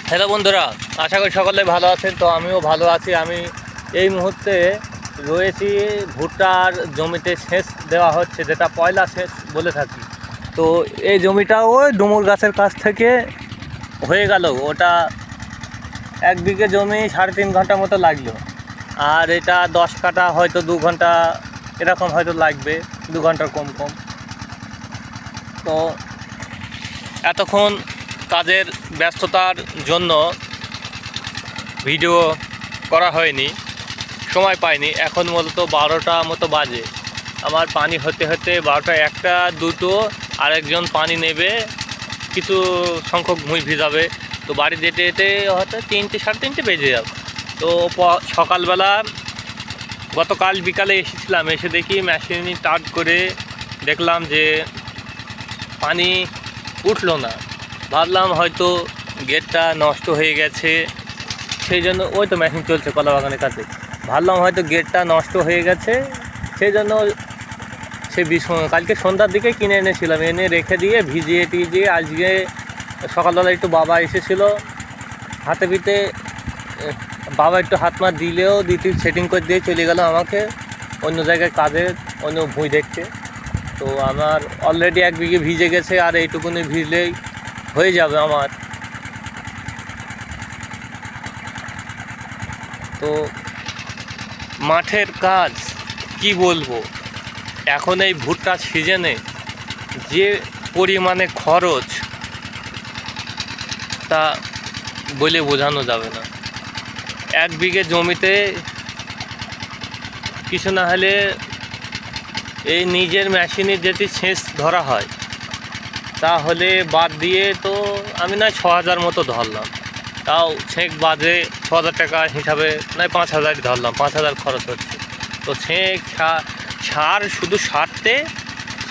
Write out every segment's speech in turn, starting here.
Hello বন্ধুরা, আশা করি সকলে ভালো আছেন। তো আমিও ভালো আছি। আমি এই মুহূর্তে রয়েছি ভুট্টার জমিতে সেচ দেওয়া হচ্ছে, যেটা পয়লা সেচ বলে থাকি। তো এই জমিটা ওই ডুমুর গাছের কাছ থেকে হয়ে গেল। ওটা 1 বিঘে জমি 3.5 ঘন্টা মতো লাগলো। আর এটা 10 কাঠা হয়তো 2 ঘন্টা এরকম হয়তো লাগবে, 2 ঘন্টার কম কম। তো এতক্ষণ কাজের ব্যস্ততার জন্য ভিডিও করা হয়নি, সময় পাইনি। এখন মূলত 12টা মতো বাজে। আমার পানি হতে হতে 12টা 1টা 2টো, আরেকজন পানি নেবে, কিছু সংখ্যক ভুঁই ভিজাবে। তো বাড়ি যেতে যেতে হয়তো 3টে 3:30 বেজে যাবে। তো সকালবেলা গতকাল বিকালে এসেছিলাম, এসে দেখি মেশিন স্টার্ট করে দেখলাম যে পানি উঠলো না। ভাবলাম হয়তো গেটটা নষ্ট হয়ে গেছে, সেই জন্য ওই তো মেশিন চলছে কলা বাগানের কাছে। ভাবলাম হয়তো গেটটা নষ্ট হয়ে গেছে, সেই জন্য সে কালকে সন্ধ্যার দিকে কিনে এনেছিলাম, এনে রেখে দিয়ে ভিজিয়ে টিজিয়ে আজকে সকালবেলা একটু বাবা এসেছিল, হাতে পিতে বাবা একটু হাত মার দিলেও দিতে সেটিং করে দিয়ে চলে গেল আমাকে অন্য জায়গায় কাজে, অন্য ভুঁই দেখতে। তো আমার অলরেডি 1 বিঘে ভিজে গেছে, আর এইটুকুনি ভিজলেই হয়ে যাবে আমার। তো মাঠের কাজ কি বলবো, এখন এই ভুট্টার সিজনে যে পরিমাণে খরচ তা বলে বোঝানো যাবে না। 1 বিঘে জমিতে কিছু না হলে এই নিজের মেশিনে যদি সেচ ধরা হয় তাহলে বাদ দিয়ে তো আমি না 6,000 মতো ধরলাম, তাও ছেঁক বাদে 6,000 টাকা হিসাবে নয় 5,000 ধরলাম, 5,000 খরচ হচ্ছে। তো ছেঁক সার শুধু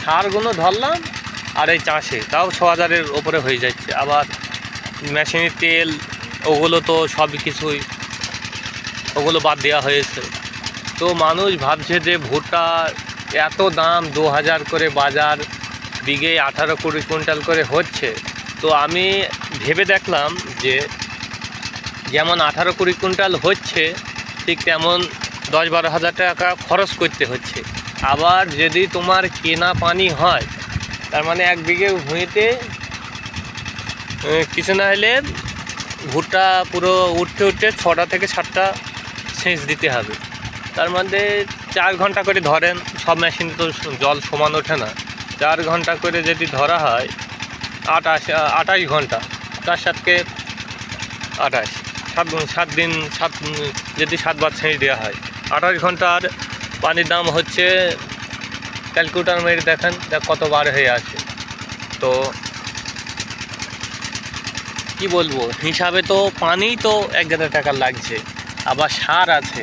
সারগুলো ধরলাম, আর এই চাষে তাও 6,000-এর ওপরে হয়ে যাচ্ছে। আবার মেশিনের তেল ওগুলো তো সব কিছুই ওগুলো বাদ দেওয়া হয়েছে। তো মানুষ ভাবছে যে ভুট্টা এত দাম, 2,000 করে বাজার, বিঘে 18-20 কুইন্টাল করে হচ্ছে। তো আমি ভেবে দেখলাম যে যেমন 18-20 কুইন্টাল হচ্ছে, ঠিক তেমন 10-12 হাজার টাকা খরচ করতে হচ্ছে। আবার যদি তোমার কেনা পানি হয়, তার মানে 1 বিঘে ভুঁইতে কিছু না হলে ভুট্টা পুরো উঠতে 6টা থেকে 7টা সেচ দিতে হবে। তার মধ্যে 4 ঘন্টা করে ধরেন, সব মেশিনে তো জল সমান ওঠে না। 4 ঘন্টা করে যদি ধরা হয় 28 ঘন্টা, 4-7 28, 7 দিন যদি 7 বার সেচ দেওয়া হয়, 28 ঘন্টার পানির দাম হচ্ছে, ক্যালকুলেটার মেরে দেখেন কতবার হয়ে আছে। তো কি বলবো, হিসাবে তো পানি তো 1,000 টাকা লাগছে, আবার সার আছে,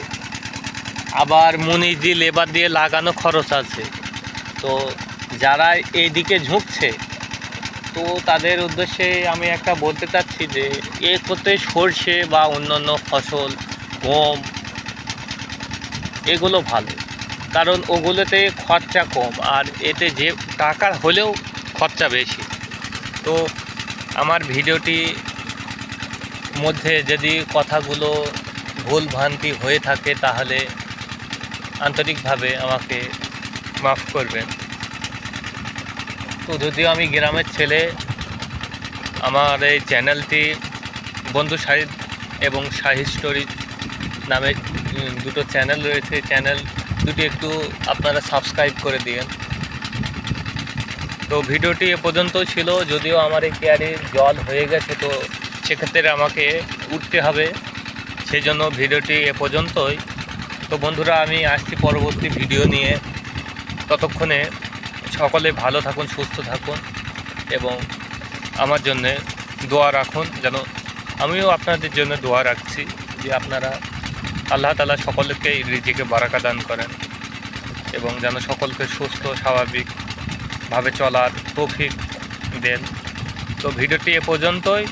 আবার মুনিশ দিয়ে লেবার দিয়ে লাগানো খরচ আছে। তো যারা এইদিকে ঝুঁকছে, তো তাদের উদ্দেশ্যে আমি একটা বলতে চাচ্ছি যে এ করতে সরষে বা অন্যান্য ফসল, গম, এগুলো ভালো, কারণ ওগুলোতে খরচা কম, আর এতে যে টাকা হলেও খরচা বেশি। তো আমার ভিডিওটি মধ্যে যদি কথাগুলো ভুল ভ্রান্তি হয়ে থাকে তাহলে আন্তরিকভাবে আমাকে মাফ করবেন। তো যদিও আমি গ্রামের ছেলে, আমার এই চ্যানেলটি বন্ধু শাহিদ এবং শাহিদ স্টোরি নামে দুটো চ্যানেল রয়েছে। চ্যানেল দুটি একটু আপনারা সাবস্ক্রাইব করে দিন। তো ভিডিওটি এ পর্যন্ত ছিল। যদিও আমার এই কেয়ারির জল হয়ে গেছে, তো সেক্ষেত্রে আমাকে উঠতে হবে, সেই জন্য ভিডিওটি এ পর্যন্তই। তো বন্ধুরা, আমি আসছি পরবর্তী ভিডিও নিয়ে। ততক্ষণে সকলে ভালো থাকুন, সুস্থ থাকুন এবং আমার জন্যে দোয়া রাখুন, যেন আমিও আপনাদের জন্য দোয়া রাখছি যে আপনারা আল্লাহ তাআলা সকলকে রিজিকে বারাকা দান করেন এবং যেন সকলকে সুস্থ স্বাভাবিকভাবে চলার তৌফিক দেন। তো ভিডিওটি এ পর্যন্তই।